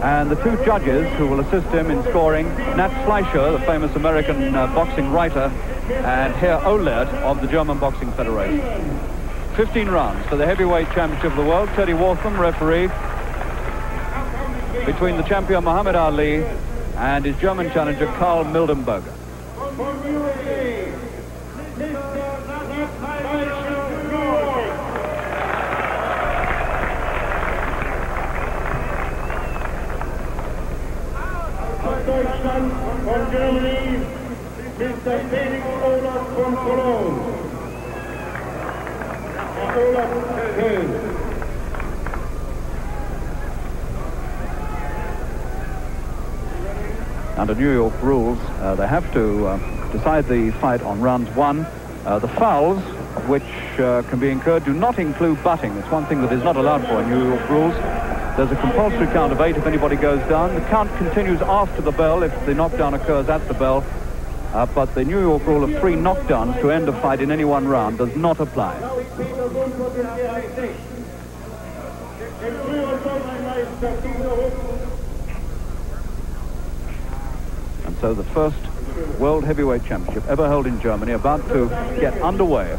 And the two judges who will assist him in scoring, Nat Fleischer, the famous American boxing writer, and Herr Ohlert of the German Boxing Federation. 15 rounds for the heavyweight championship of the world. Teddy Wortham, referee, between the champion Muhammad Ali and his German challenger Karl Mildenberger. Deutschland, von Germany, Mr. Felix Olaf von Cologne. Olaf Köln. Under New York rules, they have to decide the fight on round one. The fouls, which can be incurred, do not include butting. It's one thing that is not allowed for in New York rules. There's a compulsory count of 8 if anybody goes down. The count continues after the bell if the knockdown occurs at the bell. But the New York rule of 3 knockdowns to end a fight in any one round does not apply. And so the first World Heavyweight Championship ever held in Germany about to get underway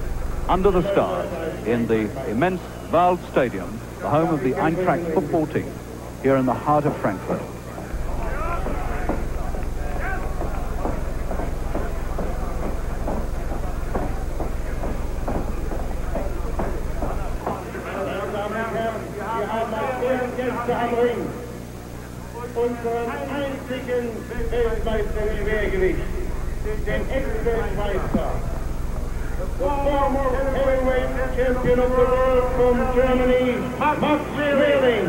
under the stars in the immense Wald Stadium, the home of the Eintracht football team, here in the heart of Frankfurt. Unseren einzigen Weltmeister im Schwergewicht, den Ex-Weltmeister, the former heavyweight champion of the world from Germany, Max Schmeling.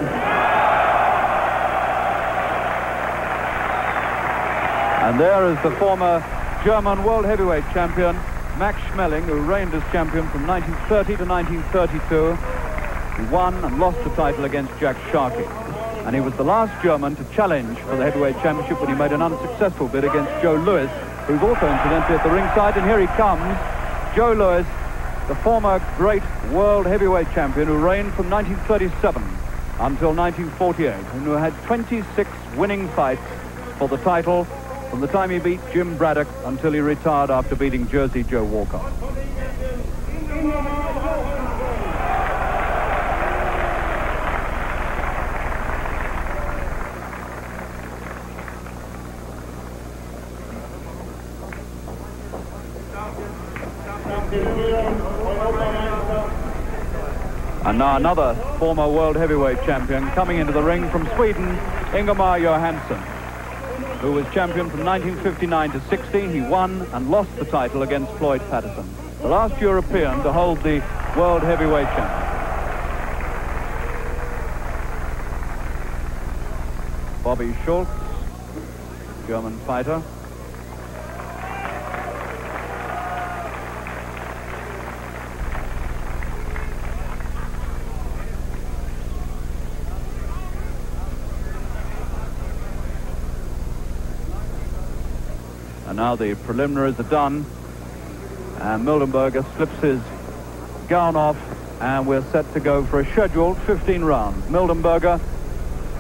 And there is the former German world heavyweight champion, Max Schmeling, who reigned as champion from 1930 to 1932. He won and lost the title against Jack Sharkey. And he was the last German to challenge for the heavyweight championship when he made an unsuccessful bid against Joe Louis, who's also incidentally at the ringside. And here he comes, Joe Louis, the former great world heavyweight champion who reigned from 1937 until 1948, and who had 26 winning fights for the title from the time he beat Jim Braddock until he retired after beating Jersey Joe Walcott. And now another former world heavyweight champion coming into the ring from Sweden, Ingemar Johansson, who was champion from 1959 to 60. He won and lost the title against Floyd Patterson, the last European to hold the world heavyweight championship. Bobby Schultz, German fighter. And now the preliminaries are done, and Mildenberger slips his gown off, and we're set to go for a scheduled 15 rounds. Mildenberger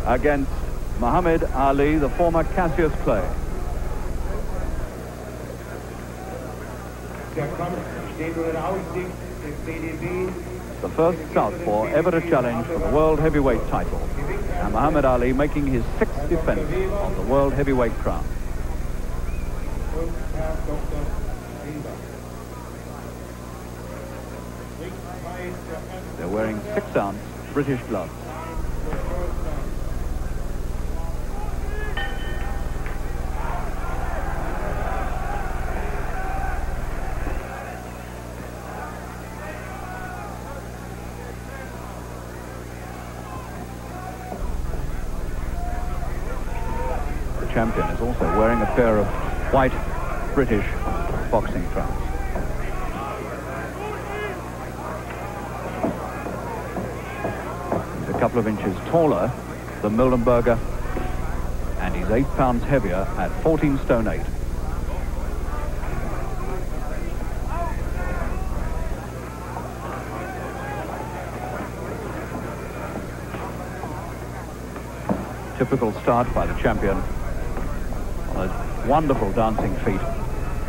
against Muhammad Ali, the former Cassius Clay. The first southpaw ever to challenge for the world heavyweight title, and Muhammad Ali making his 6th defense of the world heavyweight crown. They're wearing 6-ounce British gloves. The champion is also wearing a pair of white British boxing trunks. He's a couple of inches taller than Mildenberger, and he's 8 pounds heavier at 14 stone 8. Typical start by the champion on those wonderful dancing feet.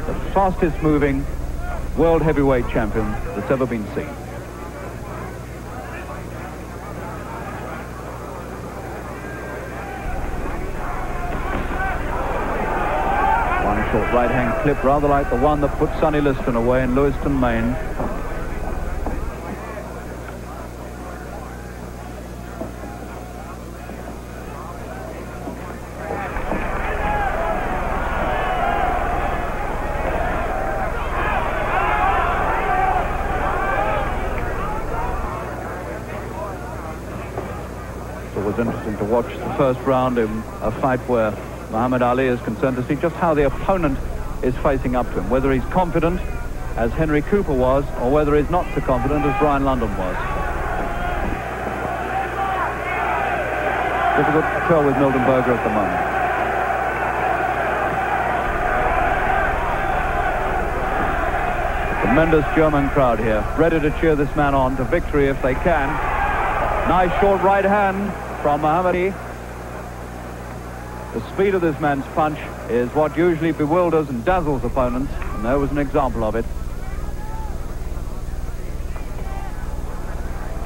The fastest moving world heavyweight champion that's ever been seen. One short right hand clip, rather like the one that put Sonny Liston away in Lewiston, Maine. It was interesting to watch the first round in a fight where Muhammad Ali is concerned, to see just how the opponent is facing up to him, whether he's confident as Henry Cooper was or whether he's not so confident as Brian London was. Difficult to tell with Mildenberger at the moment. Tremendous German crowd here, ready to cheer this man on to victory if they can. Nice short right hand from Muhammad Ali. The speed of this man's punch is what usually bewilders and dazzles opponents, and there was an example of it.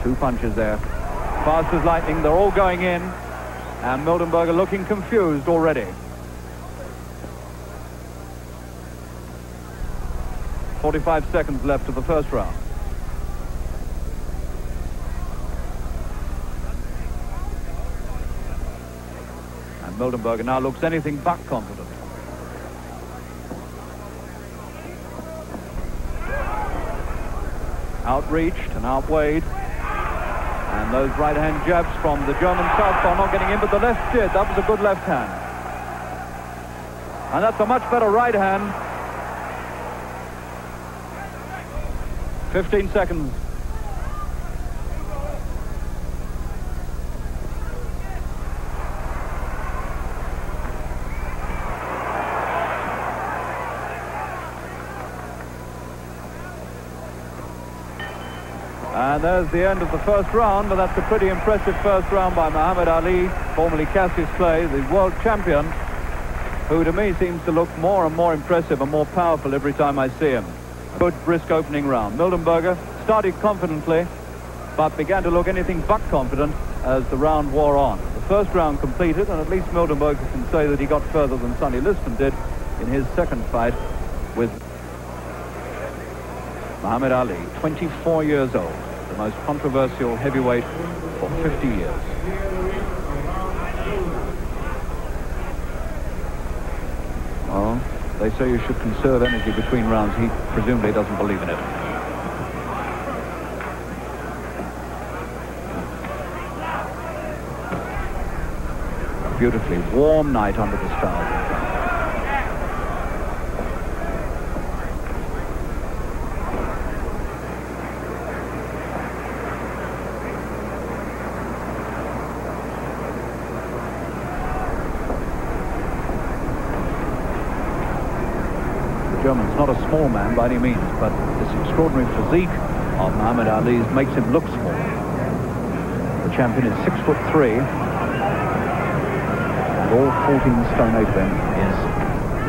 Two punches there. Fast as lightning, they're all going in, and Mildenberger looking confused already. 45 seconds left of the first round. Mildenberger now looks anything but confident. Outreached and outweighed. And those right-hand jabs from the German southpaw not getting in, but the left did. That was a good left hand. And that's a much better right hand. 15 seconds. And there's the end of the first round, but that's a pretty impressive first round by Muhammad Ali, formerly Cassius Clay, the world champion, who to me seems to look more and more impressive and more powerful every time I see him. Good, brisk opening round. Mildenberger started confidently, but began to look anything but confident as the round wore on. The first round completed, and at least Mildenberger can say that he got further than Sonny Liston did in his second fight with Muhammad Ali, 24 years old. The most controversial heavyweight for 50 years. Well, they say you should conserve energy between rounds. He presumably doesn't believe in it. A beautifully warm night under the stars. German's not a small man by any means, but this extraordinary physique of Muhammad Ali's makes him look small. The champion is 6'3", and all 14 stone 8 of him is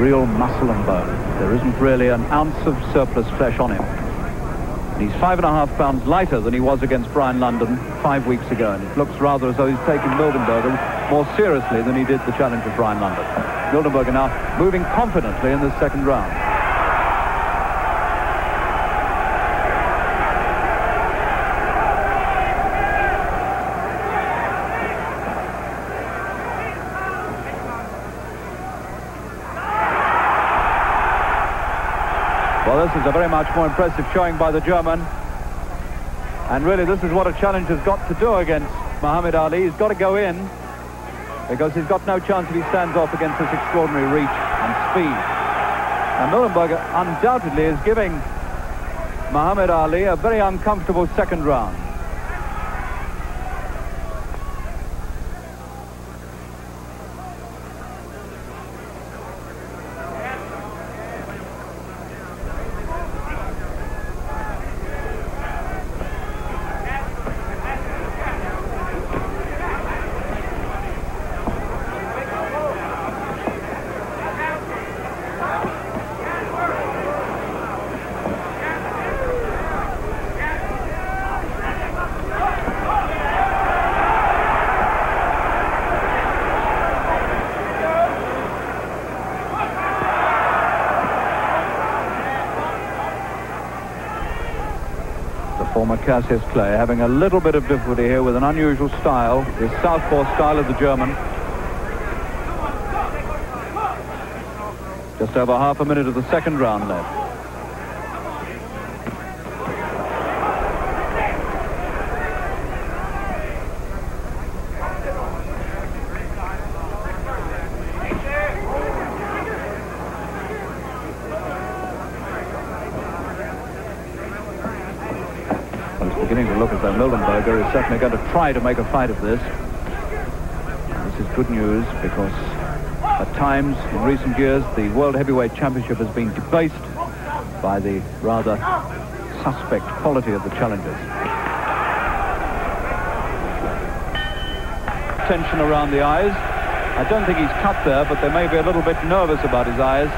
real muscle and bone. There isn't really an ounce of surplus flesh on him. And he's 5.5 pounds lighter than he was against Brian London 5 weeks ago, and it looks rather as though he's taking Mildenberger more seriously than he did the challenge of Brian London. Mildenberger now moving confidently in this second round. Well, this is a very much more impressive showing by the German. And really, this is what a challenger's got to do against Muhammad Ali. He's got to go in, because he's got no chance if he stands off against this extraordinary reach and speed. And Mildenberger undoubtedly is giving Muhammad Ali a very uncomfortable second round. former Cassius Clay, having a little bit of difficulty here with an unusual style, the southpaw style of the German. Just over half a minute of the second round left. Beginning to look as though Mildenberger is certainly going to try to make a fight of this. And this is good news because at times in recent years the World Heavyweight Championship has been debased by the rather suspect quality of the challengers. Tension around the eyes. I don't think he's cut there, but they may be a little bit nervous about his eyes,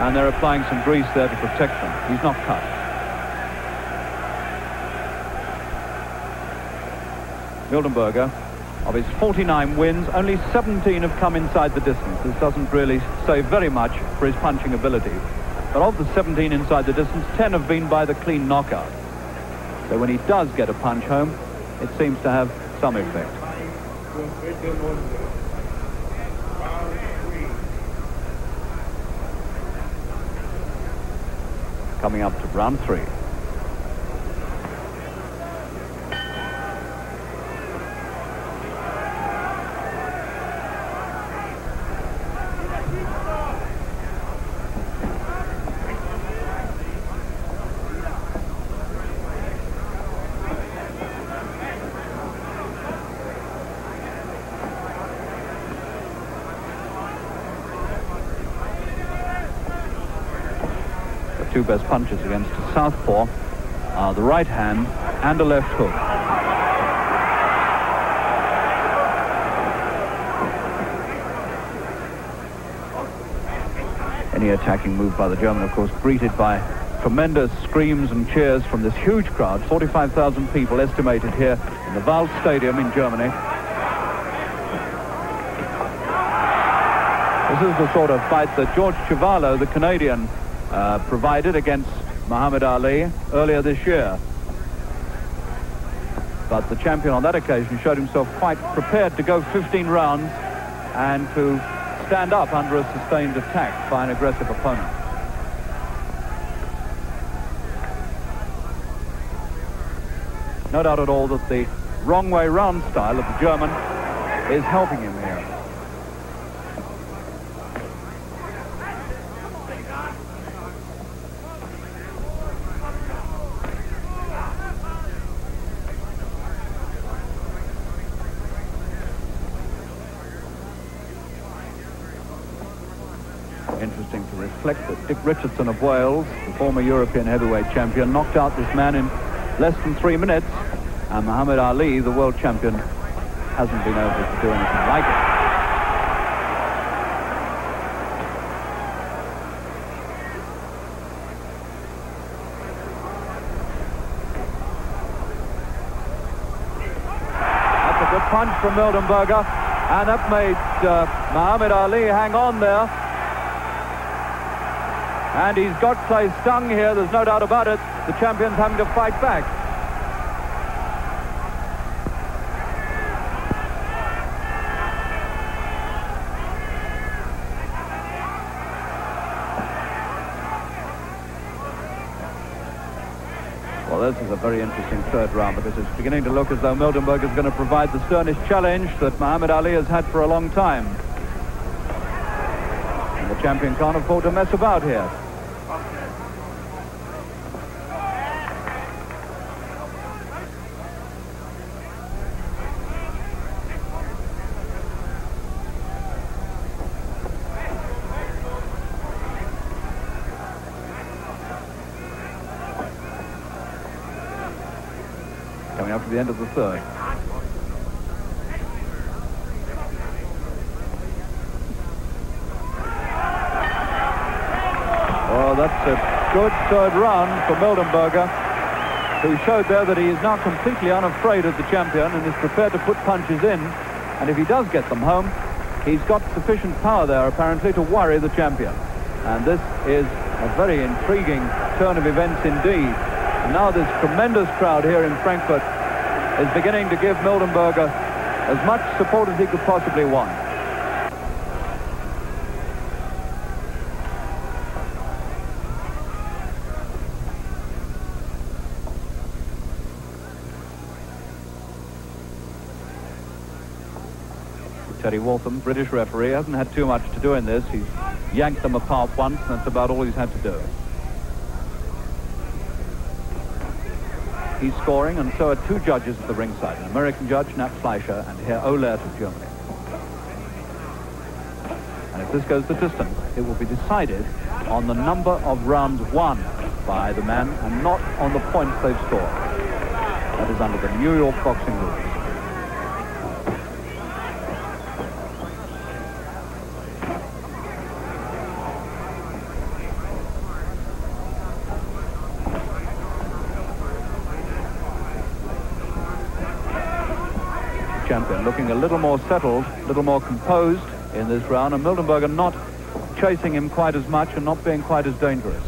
and they're applying some grease there to protect them. He's not cut. Mildenberger, of his 49 wins, only 17 have come inside the distance. This doesn't really say very much for his punching ability. But of the 17 inside the distance, 10 have been by the clean knockout. So when he does get a punch home, it seems to have some effect. Coming up to round 3. Two best punches against a southpaw are the right hand and a left hook. Any attacking move by the German, of course, greeted by tremendous screams and cheers from this huge crowd. 45,000 people estimated here in the Wald Stadium in Germany. This is the sort of fight that George Chuvalo, the Canadian, provided against Muhammad Ali earlier this year. But the champion on that occasion showed himself quite prepared to go 15 rounds and to stand up under a sustained attack by an aggressive opponent. No doubt at all that the wrong way round style of the German is helping him here. Interesting to reflect that Dick Richardson of Wales, the former European heavyweight champion, knocked out this man in less than 3 minutes, and Muhammad Ali, the world champion, hasn't been able to do anything like it. That's a good punch from Mildenberger, and that made Muhammad Ali hang on there. And he's got Clay stung here, there's no doubt about it. The champion's having to fight back. Well, this is a very interesting third round because it's beginning to look as though Mildenberger is going to provide the sternest challenge that Muhammad Ali has had for a long time. And the champion can't afford to mess about here. Coming up to the end of the third. Well, that's a good third round for Mildenberger, who showed there that he is now completely unafraid of the champion and is prepared to put punches in. And if he does get them home, he's got sufficient power there, apparently, to worry the champion. And this is a very intriguing turn of events indeed. And now this tremendous crowd here in Frankfurt is beginning to give Mildenberger as much support as he could possibly want. Teddy Waltham, British referee, hasn't had too much to do in this. He's yanked them apart once, and that's about all he's had to do. He's scoring, and so are two judges at the ringside, an American judge, Nat Fleischer, and Herr Ohlert of Germany. And if this goes the distance, it will be decided on the number of rounds won by the man, and not on the points they've scored. That is under the New York boxing rules. Champion looking a little more settled, a little more composed in this round, and Mildenberger not chasing him quite as much and not being quite as dangerous.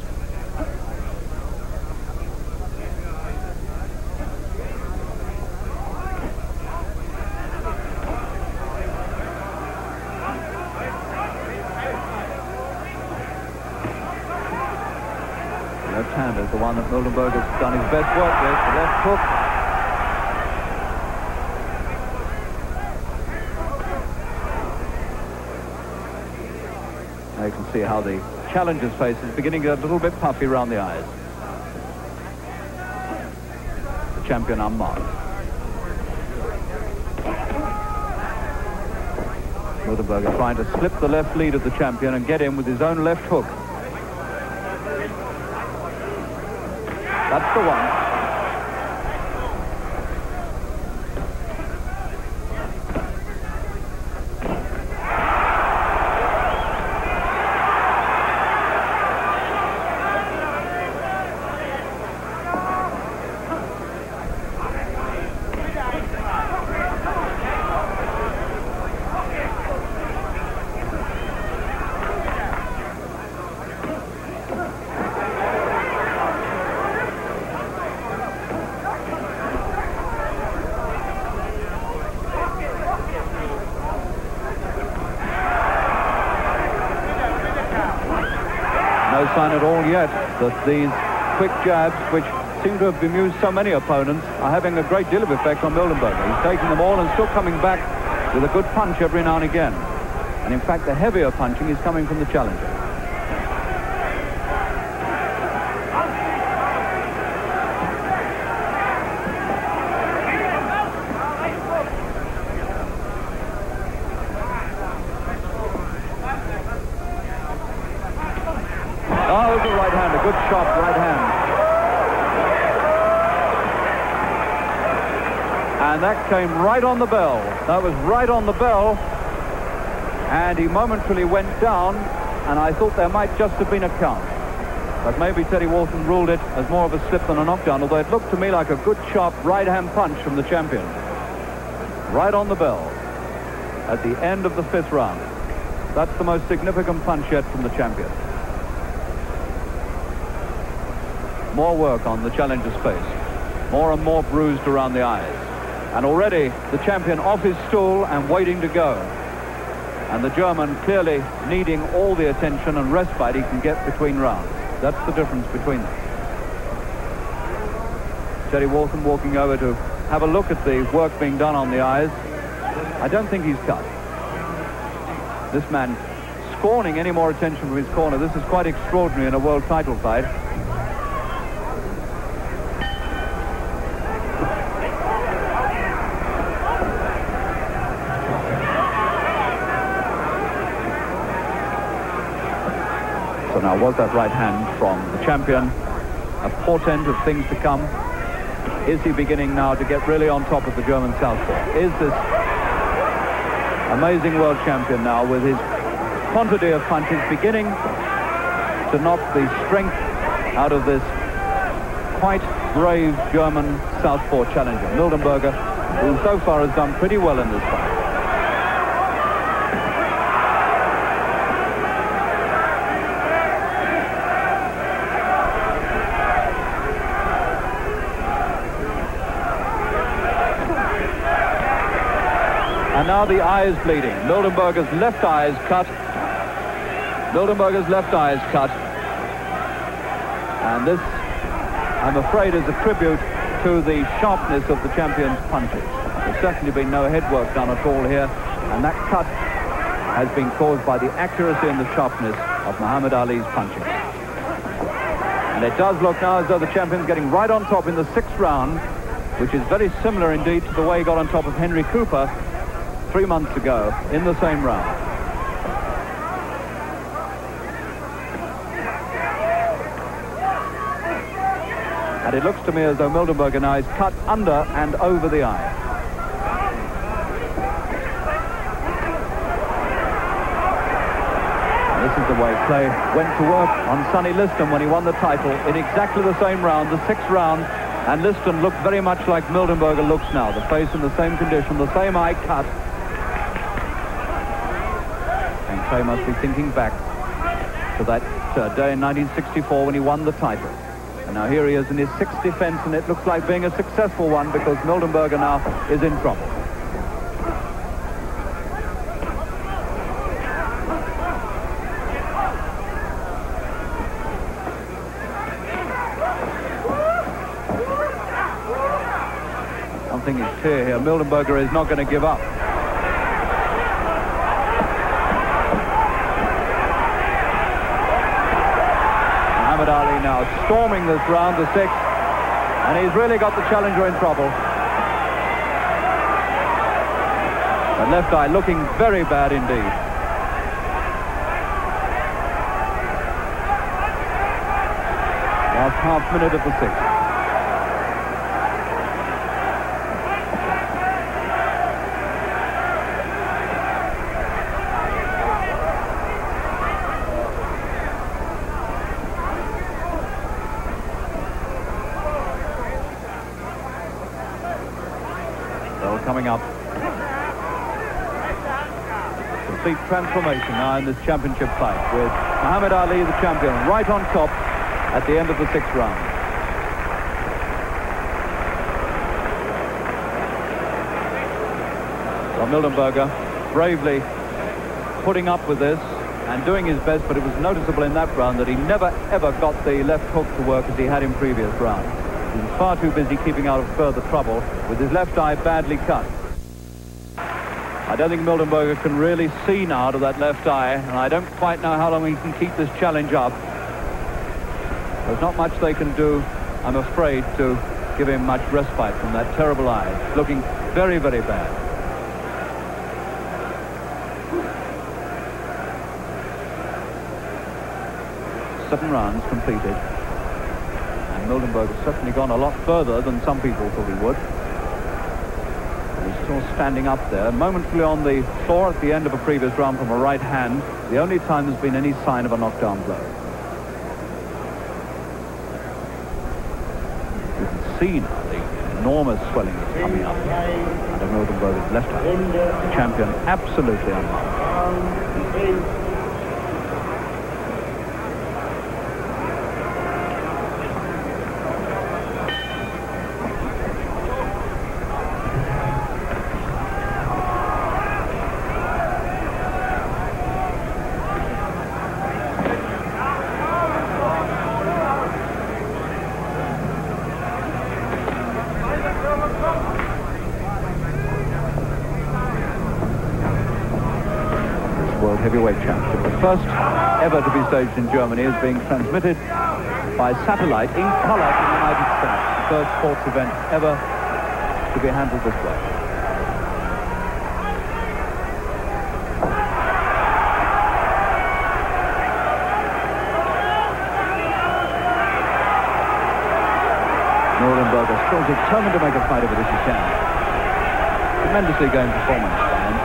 Left hand is the one that Mildenberger's done his best work with, the left hook. You can see how the challenger's face is beginning to get a little bit puffy around the eyes. The champion unmarked. Mildenberger trying to slip the left lead of the champion and get in with his own left hook. That's the one. No sign at all yet that these quick jabs, which seem to have bemused so many opponents, are having a great deal of effect on Mildenberger. He's taking them all and still coming back with a good punch every now and again. And in fact, the heavier punching is coming from the challenger. Oh, the right hand, a good sharp right hand. And that came right on the bell. That was right on the bell. And he momentarily went down, and I thought there might just have been a count. But maybe Teddy Waltham ruled it as more of a slip than a knockdown, although it looked to me like a good sharp right-hand punch from the champion. Right on the bell at the end of the 5th round. That's the most significant punch yet from the champion. More work on the challenger's face. More and more bruised around the eyes. And already the champion off his stool and waiting to go. And the German clearly needing all the attention and respite he can get between rounds. That's the difference between them. Teddy Waltham walking over to have a look at the work being done on the eyes. I don't think he's cut. This man scorning any more attention from his corner. This is quite extraordinary in a world title fight. So now, was that right hand from the champion a portent of things to come? Is he beginning now to get really on top of the German southpaw? Is this amazing world champion now, with his quantity of punches, beginning to knock the strength out of this quite brave German southpaw challenger, Mildenberger, who so far has done pretty well in this fight? now the eye is bleeding. Mildenberger's left eye is cut. Mildenberger's left eye is cut. And this, I'm afraid, is a tribute to the sharpness of the champion's punches. There's certainly been no head work done at all here, and that cut has been caused by the accuracy and the sharpness of Muhammad Ali's punching. And it does look now as though the champion's getting right on top in the 6th round, which is very similar indeed to the way he got on top of Henry Cooper 3 months ago in the same round. And it looks to me as though Mildenberger now is cut under and over the eye. And this is the way Clay went to work on Sonny Liston when he won the title in exactly the same round, the 6th round. And Liston looked very much like Mildenberger looks now. The face in the same condition, the same eye cut. And Clay must be thinking back to that day in 1964 when he won the title. And now here he is in his 6th defense, and it looks like being a successful one because Mildenberger now is in trouble. Something is clear here. Mildenberger is not going to give up. Muhammad Ali now storming this round, the 6th, and he's really got the challenger in trouble. The left eye looking very bad indeed. Last half minute of the 6th. Coming up. Complete transformation now in this championship fight with Muhammad Ali, the champion, right on top at the end of the 6th round. Well, Mildenberger bravely putting up with this and doing his best, but it was noticeable in that round that he never ever got the left hook to work as he had in previous rounds. He was far too busy keeping out of further trouble with his left eye badly cut. I don't think Mildenberger can really see now to that left eye, and I don't quite know how long he can keep this challenge up. There's not much they can do, I'm afraid, to give him much respite from that terrible eye. It's looking very, very bad. Seven rounds completed. Mildenberger's certainly gone a lot further than some people thought he would. And he's still standing up there, momentarily on the floor at the end of a previous round from a right hand, the only time there's been any sign of a knockdown blow. You can see now the enormous swelling that's coming up under Mildenberger's left eye. The champion absolutely unharmed. Heavyweight championship, the first ever to be staged in Germany, is being transmitted by satellite in color to the United States. The first sports event ever to be handled this way. Mildenberger still determined to make a fight of it if he can. Tremendously game performance by him.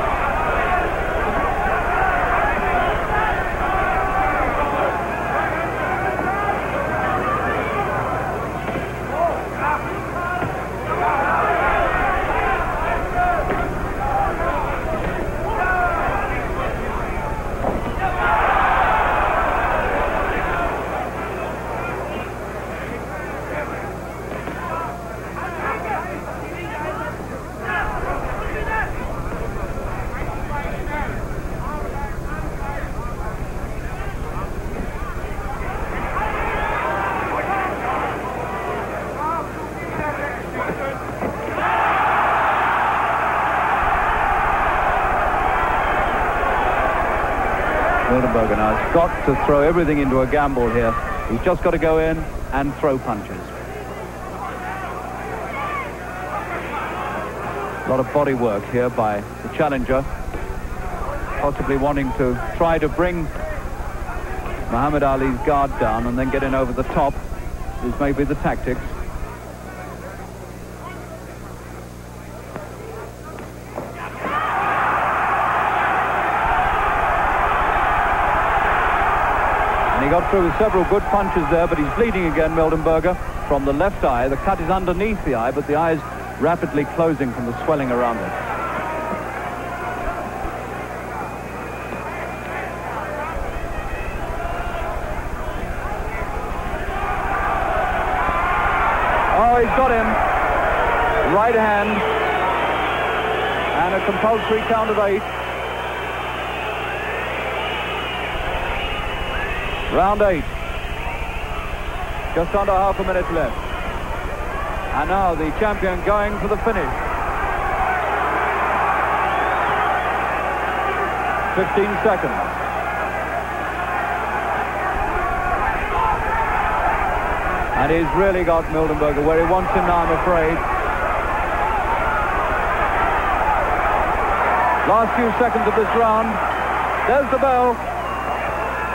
Mildenberger now has got to throw everything into a gamble here. He's just got to go in and throw punches. A lot of body work here by the challenger, possibly wanting to try to bring Muhammad Ali's guard down and then get in over the top. This may be the tactics. And he got through with several good punches there, but he's bleeding again, Mildenberger, from the left eye. The cut is underneath the eye, but the eye is rapidly closing from the swelling around it. Oh, he's got him. Right hand. And a compulsory count of 8. Round 8. Just under half a minute left. And now the champion going for the finish. 15 seconds. And he's really got Mildenberger where he wants him now, I'm afraid. Last few seconds of this round. There's the bell.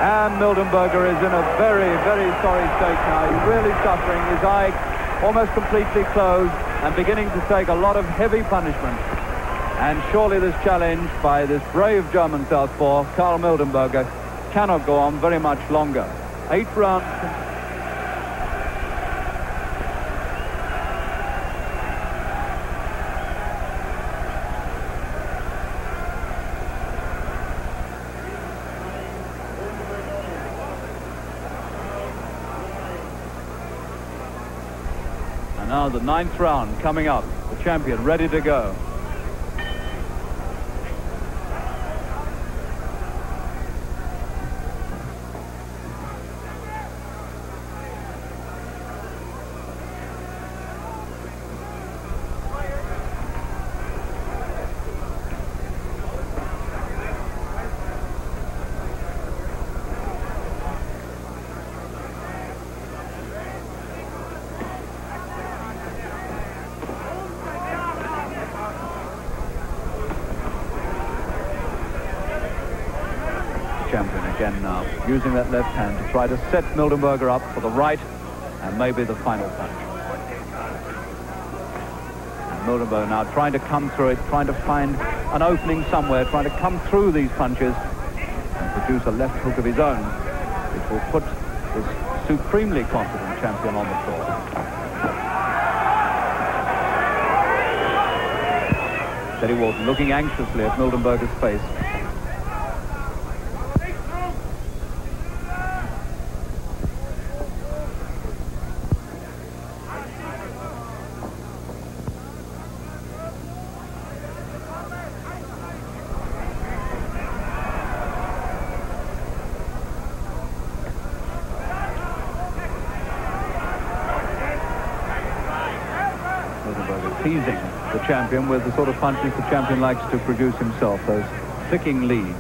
And Mildenberger is in a very, very sorry state now. He's really suffering. His eye almost completely closed and beginning to take a lot of heavy punishment. And surely this challenge by this brave German southpaw, Karl Mildenberger, cannot go on very much longer. 8 rounds. And now the 9th round coming up. The champion ready to go. Champion again now, using that left hand to try to set Mildenberger up for the right and maybe the final punch. And Mildenberger now trying to come through it, trying to find an opening somewhere, trying to come through these punches and produce a left hook of his own, which will put this supremely confident champion on the floor. Teddy Walton looking anxiously at Mildenberger's face. Teasing the champion with the sort of punches the champion likes to produce himself, those flicking leads.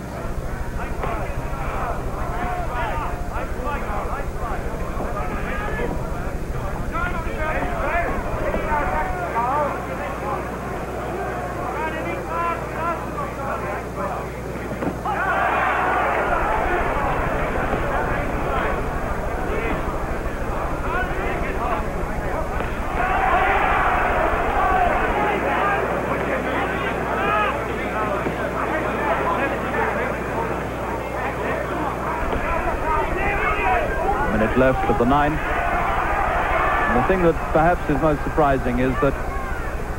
Left of the 9th. And the thing that perhaps is most surprising is that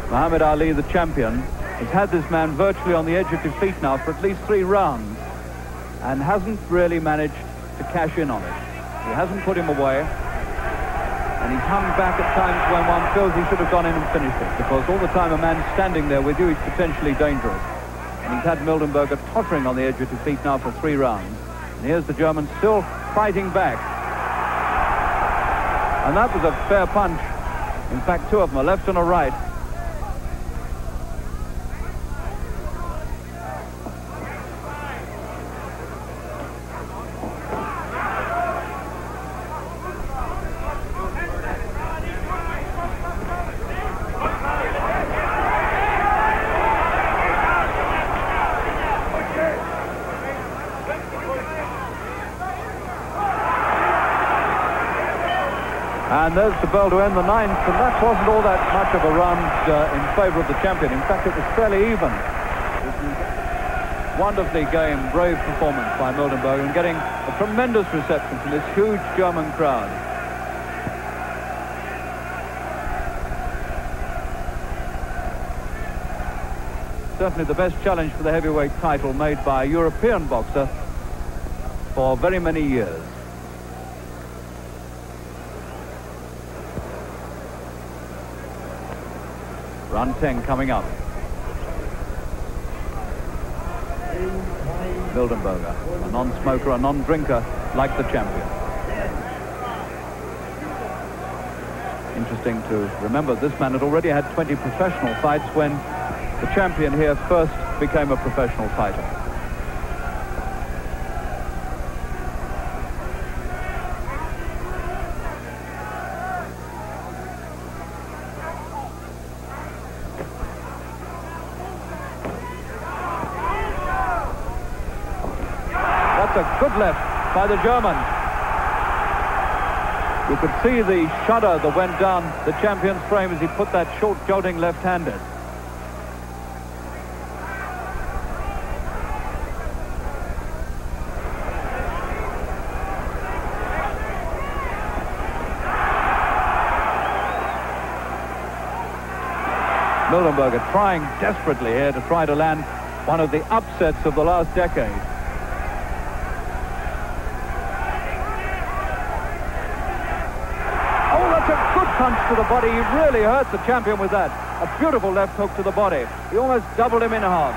Muhammad Ali, the champion, has had this man virtually on the edge of defeat now for at least 3 rounds and hasn't really managed to cash in on it. He hasn't put him away, and he's hung back at times when one feels he should have gone in and finished it, because all the time a man's standing there with you, he's potentially dangerous. And he's had Mildenberger tottering on the edge of defeat now for 3 rounds. And here's the German still fighting back. And that was a fair punch. In fact, 2 of them, a left and a right. And there's the bell to end the 9th, and that wasn't all that much of a round in favour of the champion. In fact, it was fairly even. Wonderfully game, brave performance by Mildenberger, and getting a tremendous reception from this huge German crowd. Certainly the best challenge for the heavyweight title made by a European boxer for very many years. Round 10 coming up. Mildenberger, a non-smoker, a non-drinker, like the champion. Interesting to remember, this man had already had 20 professional fights when the champion here first became a professional fighter. A good left by the German. You could see the shudder that went down the champion's frame as he put that short jolting left-handed. Mildenberger trying desperately here to try to land one of the upsets of the last decade. Punch to the body. He really hurt the champion with that. A beautiful left hook to the body. He almost doubled him in half.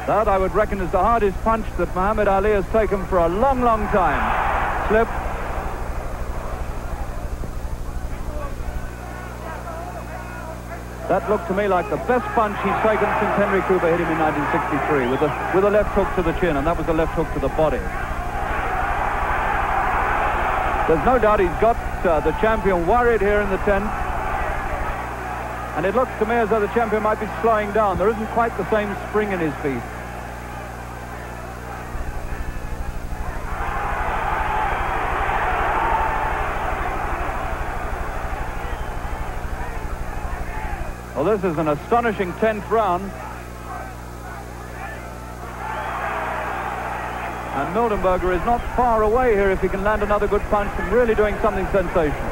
That, I would reckon, is the hardest punch that Muhammad Ali has taken for a long, long time. Slip. That looked to me like the best punch he's taken since Henry Cooper hit him in 1963 with a left hook to the chin, and that was a left hook to the body. There's no doubt he's got the champion worried here in the 10th. And it looks to me as though the champion might be slowing down. There isn't quite the same spring in his feet. Well, this is an astonishing 10th round. And Mildenberger is not far away here if he can land another good punch from really doing something sensational.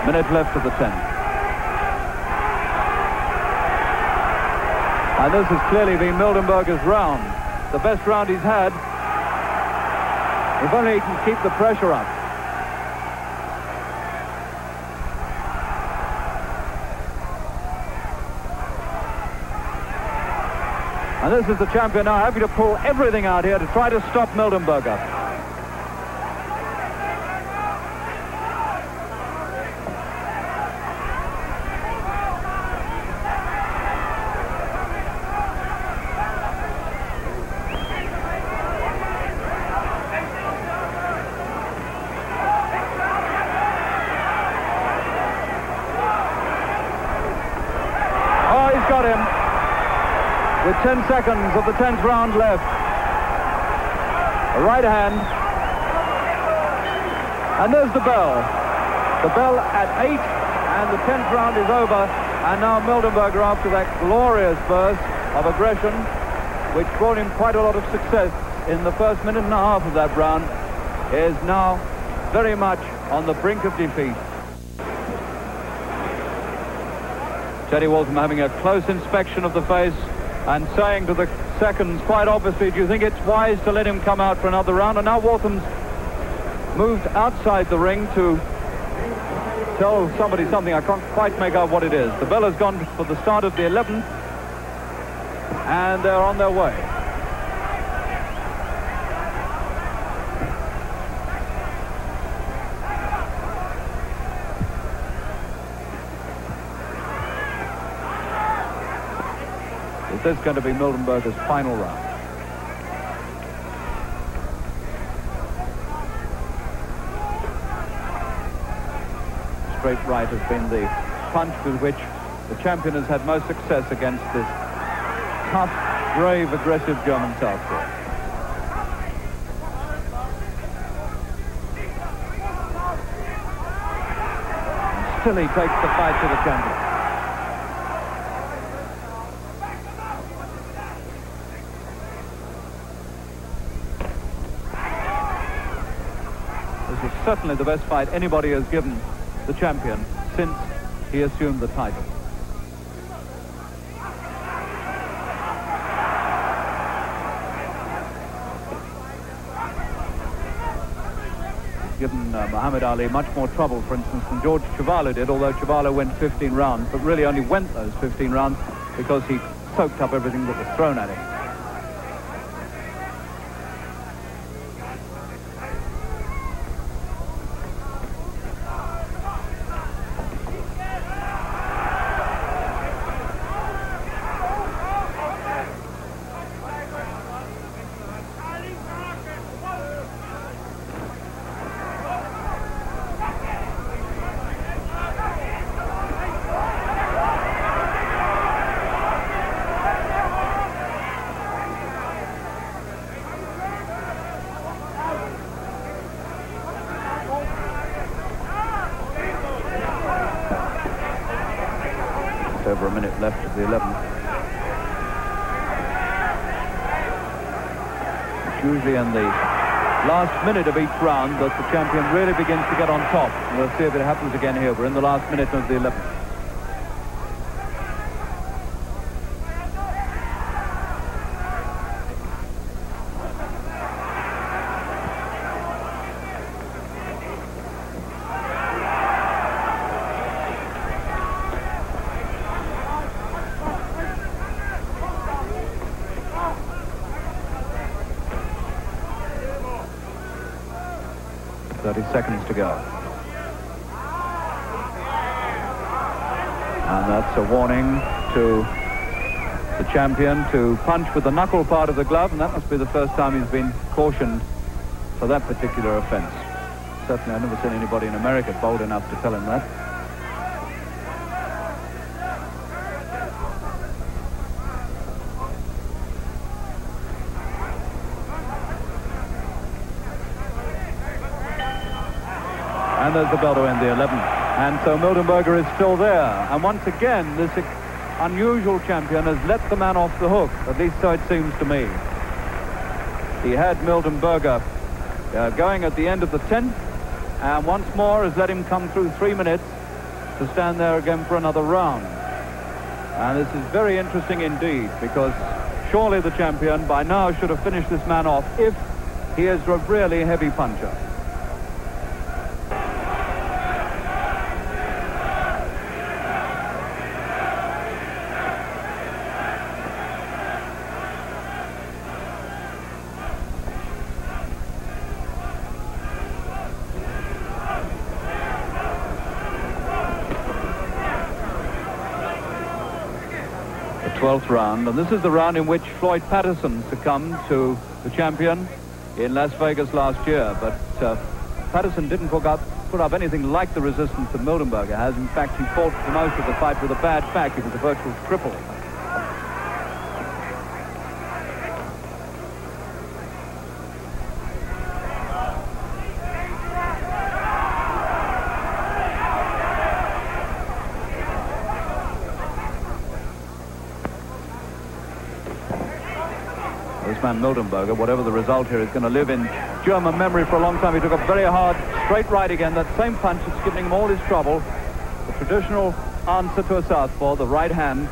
Minute left of the 10th. And this has clearly been Mildenberger's round. The best round he's had. If only he can keep the pressure up. And this is the champion now having to pull everything out here to try to stop Mildenberger. Got him with 10 seconds of the 10th round left. A right hand, and there's the bell. The bell at 8, and the 10th round is over. And now Mildenberger, after that glorious burst of aggression, which brought him quite a lot of success in the first minute and a half of that round, is now very much on the brink of defeat. Teddy Waltham having a close inspection of the face and saying to the seconds, quite obviously, do you think it's wise to let him come out for another round? And now Waltham's moved outside the ring to tell somebody something. I can't quite make out what it is. The bell has gone for the start of the 11th, and they're on their way. This is going to be Mildenberger's final round. straight right has been the punch with which the champion has had most success against this tough, brave, aggressive German southpaw. Still he takes the fight to the champion. This is certainly the best fight anybody has given the champion since he assumed the title. Given Muhammad Ali much more trouble, for instance, than George Chuvalo did, although Chuvalo went 15 rounds, but really only went those 15 rounds because he soaked up everything that was thrown at him. Over a minute left of the 11th. It's usually in the last minute of each round that the champion really begins to get on top. We'll see if it happens again here. We're in the last minute of the 11th. Seconds to go. And that's a warning to the champion to punch with the knuckle part of the glove, and that must be the first time he's been cautioned for that particular offense. Certainly I've never seen anybody in America bold enough to tell him that. And there's the bell to end the 11th. And so Mildenberger is still there. And once again, this unusual champion has let the man off the hook. At least so it seems to me. He had Mildenberger going at the end of the 10th. And once more has let him come through 3 minutes to stand there again for another round. And this is very interesting indeed, because surely the champion by now should have finished this man off if he is a really heavy puncher. The 12th round, and this is the round in which Floyd Patterson succumbed to the champion in Las Vegas last year, but Patterson didn't put up anything like the resistance that Mildenberger has. In fact, he fought for most of the fight with a bad back. He was a virtual cripple. This man Mildenberger, whatever the result here, is going to live in German memory for a long time. He took a very hard straight right again. That same punch that's giving him all his trouble. The traditional answer to a southpaw, the right hand.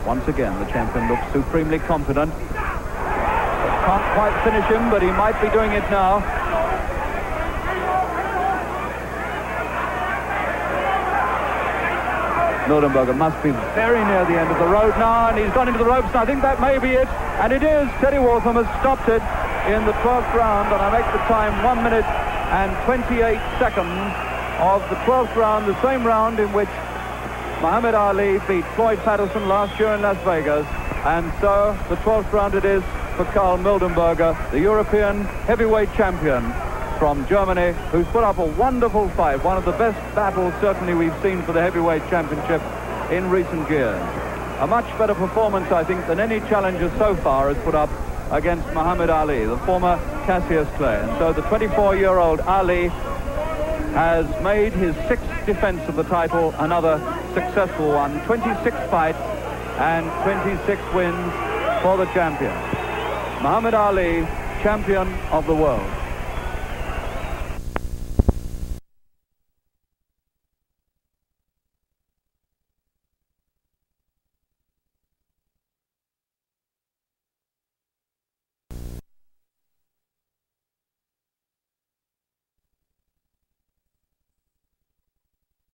Once again, the champion looks supremely confident. Can't quite finish him, but he might be doing it now. Mildenberger must be very near the end of the road now, and he's gone into the ropes, and I think that may be it. And it is. Teddy Waltham has stopped it in the 12th round, and I make the time 1 minute and 28 seconds of the 12th round, the same round in which Muhammad Ali beat Floyd Patterson last year in Las Vegas. And so the 12th round it is for Karl Mildenberger, the European heavyweight champion from Germany, who's put up a wonderful fight, one of the best battles certainly we've seen for the heavyweight championship in recent years. A much better performance, I think, than any challenger so far has put up against Muhammad Ali, the former Cassius Clay. And so the 24-year-old Ali has made his 6th defense of the title another successful one. 26 fights and 26 wins for the champion. Muhammad Ali, champion of the world.